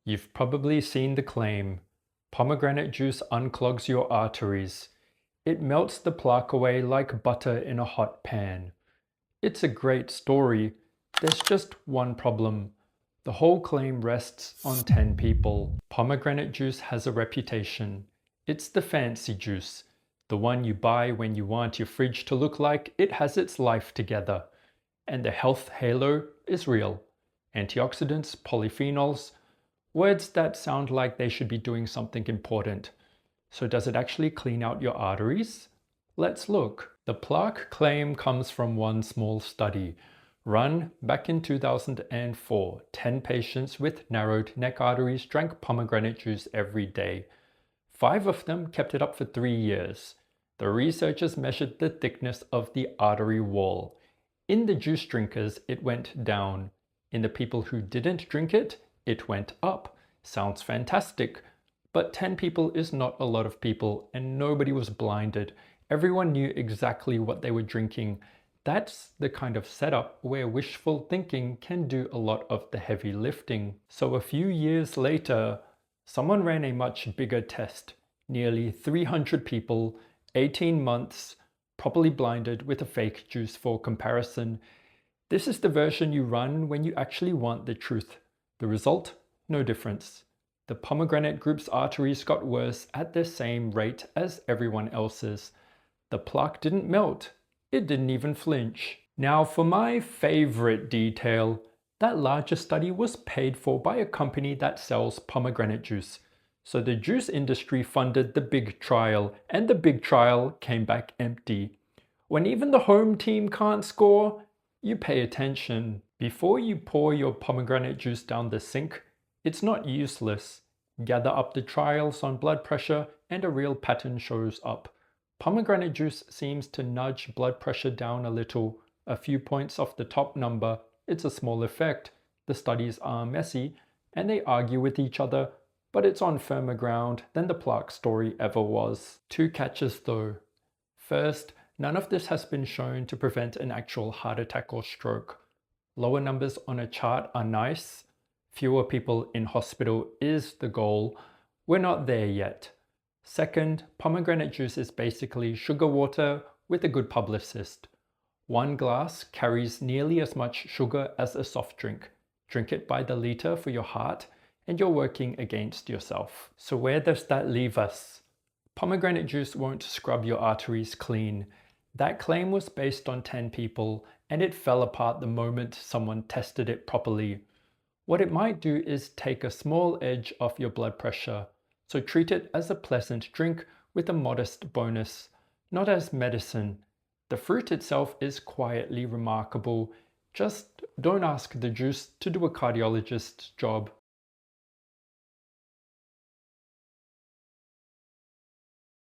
You've probably seen the claim, pomegranate juice unclogs your arteries. It melts the plaque away like butter in a hot pan. It's a great story. There's just one problem. The whole claim rests on 10 people. Pomegranate juice has a reputation. It's the fancy juice, the one you buy when you want your fridge to look like it has its life together. And the health halo is real. Antioxidants, polyphenols, words that sound like they should be doing something important. So does it actually clean out your arteries? Let's look. The plaque claim comes from one small study run back in 2004. 10 patients with narrowed neck arteries drank pomegranate juice every day. 5 of them kept it up for 3 years. The researchers measured the thickness of the artery wall. In the juice drinkers, it went down. In the people who didn't drink it, it went up. Sounds fantastic. But 10 people is not a lot of people, and nobody was blinded. Everyone knew exactly what they were drinking. That's the kind of setup where wishful thinking can do a lot of the heavy lifting. So a few years later, someone ran a much bigger test. Nearly 300 people, 18 months, properly blinded with a fake juice for comparison. This is the version you run when you actually want the truth. The result? No difference. The pomegranate group's arteries got worse at the same rate as everyone else's. The plaque didn't melt. It didn't even flinch. Now for my favorite detail, that larger study was paid for by a company that sells pomegranate juice. So the juice industry funded the big trial, and the big trial came back empty. When even the home team can't score, you pay attention. Before you pour your pomegranate juice down the sink, it's not useless. Gather up the trials on blood pressure and a real pattern shows up. Pomegranate juice seems to nudge blood pressure down a little, a few points off the top number. It's a small effect. The studies are messy and they argue with each other, but it's on firmer ground than the plaque story ever was. 2 catches though. First, none of this has been shown to prevent an actual heart attack or stroke. Lower numbers on a chart are nice. Fewer people in hospital is the goal. We're not there yet. Second, pomegranate juice is basically sugar water with a good publicist. 1 glass carries nearly as much sugar as a soft drink. Drink it by the liter for your heart and you're working against yourself. So where does that leave us? Pomegranate juice won't scrub your arteries clean. That claim was based on 10 people and it fell apart the moment someone tested it properly. What it might do is take a small edge off your blood pressure, so treat it as a pleasant drink with a modest bonus, not as medicine. The fruit itself is quietly remarkable. Just don't ask the juice to do a cardiologist's job.